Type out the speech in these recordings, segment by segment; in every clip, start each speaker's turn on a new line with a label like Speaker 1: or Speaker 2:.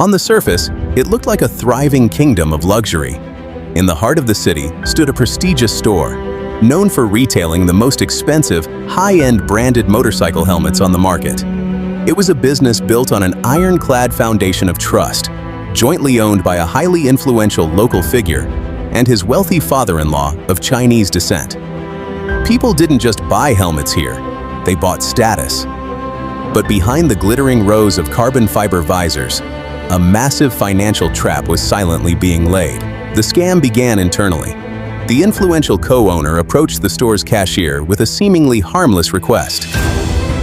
Speaker 1: On the surface, it looked like a thriving kingdom of luxury. In the heart of the city stood a prestigious store, known for retailing the most expensive, high-end branded motorcycle helmets on the market. It was a business built on an ironclad foundation of trust, jointly owned by a highly influential local figure and his wealthy father-in-law of Chinese descent. People didn't just buy helmets here, they bought status. But behind the glittering rows of carbon fiber visors, a massive financial trap was silently being laid. The scam began internally. The influential co-owner approached the store's cashier with a seemingly harmless request.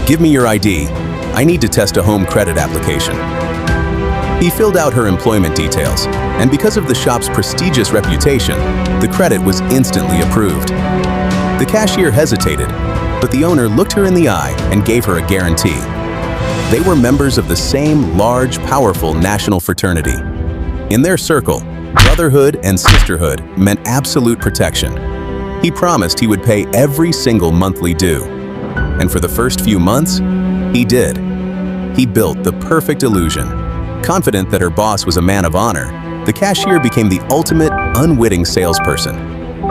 Speaker 1: "Give me your ID. I need to test a home credit application." He filled out her employment details, and because of the shop's prestigious reputation, the credit was instantly approved. The cashier hesitated, but the owner looked her in the eye and gave her a guarantee. They were members of the same large, powerful national fraternity. In their circle, brotherhood and sisterhood meant absolute protection. He promised he would pay every single monthly due. And for the first few months, he did. He built the perfect illusion. Confident that her boss was a man of honor, the cashier became the ultimate, unwitting salesperson.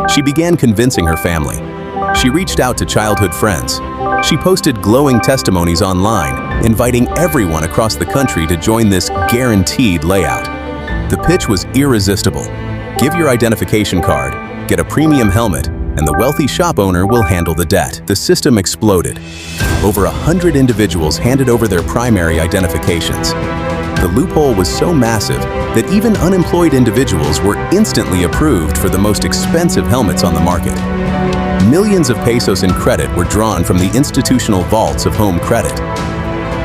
Speaker 1: She began convincing her family. She reached out to childhood friends. She posted glowing testimonies online, inviting everyone across the country to join this guaranteed layout. The pitch was irresistible. Give your identification card, get a premium helmet, and the wealthy shop owner will handle the debt. The system exploded. Over 100 individuals handed over their primary identifications. The loophole was so massive that even unemployed individuals were instantly approved for the most expensive helmets on the market. Millions of pesos in credit were drawn from the institutional vaults of home credit.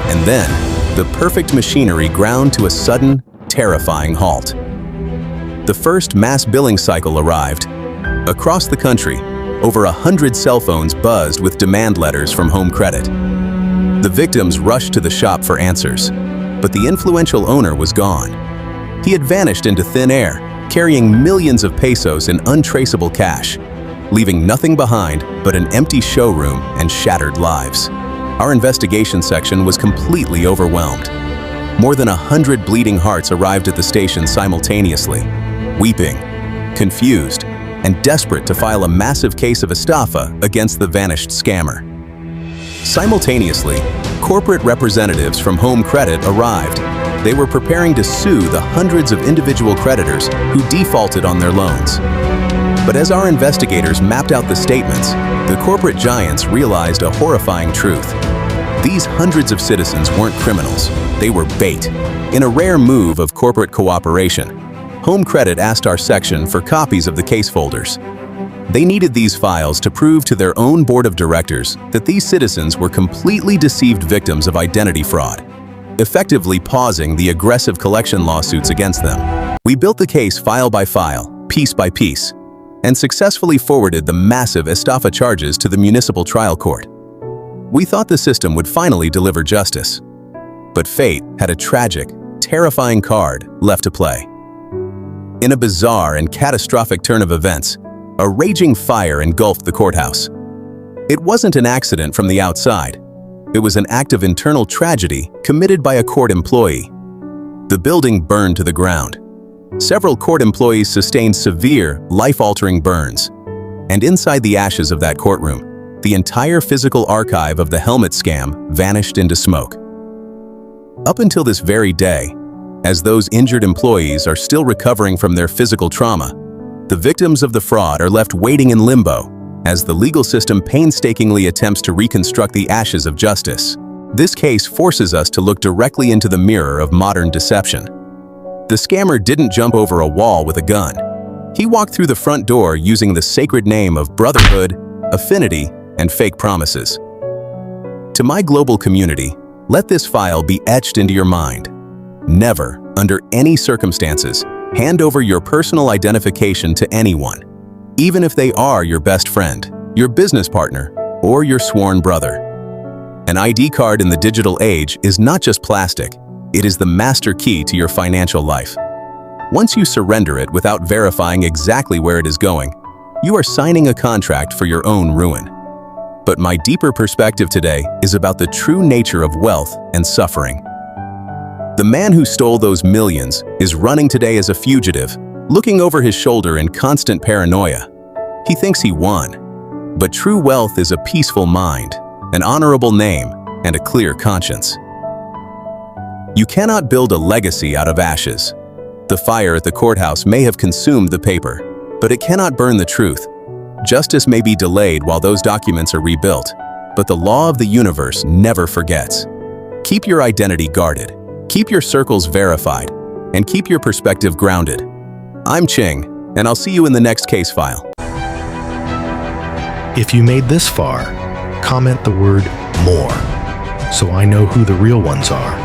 Speaker 1: And then, the perfect machinery ground to a sudden, terrifying halt. The first mass billing cycle arrived. Across the country, over 100 cell phones buzzed with demand letters from home credit. The victims rushed to the shop for answers, but the influential owner was gone. He had vanished into thin air, carrying millions of pesos in untraceable cash, leaving nothing behind but an empty showroom and shattered lives. Our investigation section was completely overwhelmed. More than 100 bleeding hearts arrived at the station simultaneously, weeping, confused, and desperate to file a massive case of estafa against the vanished scammer. Simultaneously, corporate representatives from Home Credit arrived. They were preparing to sue the hundreds of individual creditors who defaulted on their loans. But as our investigators mapped out the statements, the corporate giants realized a horrifying truth. These hundreds of citizens weren't criminals, they were bait. In a rare move of corporate cooperation, Home Credit asked our section for copies of the case folders. They needed these files to prove to their own board of directors that these citizens were completely deceived victims of identity fraud, effectively pausing the aggressive collection lawsuits against them. We built the case file by file, piece by piece, and successfully forwarded the massive estafa charges to the municipal trial court. We thought the system would finally deliver justice. But fate had a tragic, terrifying card left to play. In a bizarre and catastrophic turn of events, a raging fire engulfed the courthouse. It wasn't an accident from the outside. It was an act of internal tragedy committed by a court employee. The building burned to the ground. Several court employees sustained severe, life-altering burns. And inside the ashes of that courtroom, the entire physical archive of the helmet scam vanished into smoke. Up until this very day, as those injured employees are still recovering from their physical trauma, the victims of the fraud are left waiting in limbo as the legal system painstakingly attempts to reconstruct the ashes of justice. This case forces us to look directly into the mirror of modern deception. The scammer didn't jump over a wall with a gun. He walked through the front door using the sacred name of Brotherhood, affinity, and fake promises. To my global community, let this file be etched into your mind. Never, under any circumstances, hand over your personal identification to anyone, even if they are your best friend, your business partner, or your sworn brother. An ID card in the digital age is not just plastic, it is the master key to your financial life. Once you surrender it without verifying exactly where it is going, you are signing a contract for your own ruin. But my deeper perspective today is about the true nature of wealth and suffering. The man who stole those millions is running today as a fugitive, looking over his shoulder in constant paranoia. He thinks he won. But true wealth is a peaceful mind, an honorable name, and a clear conscience. You cannot build a legacy out of ashes. The fire at the courthouse may have consumed the paper, but it cannot burn the truth. Justice may be delayed while those documents are rebuilt, but the law of the universe never forgets. Keep your identity guarded, keep your circles verified, and keep your perspective grounded. I'm Ching, and I'll see you in the next case file.
Speaker 2: If you made this far, comment the word "more" so I know who the real ones are.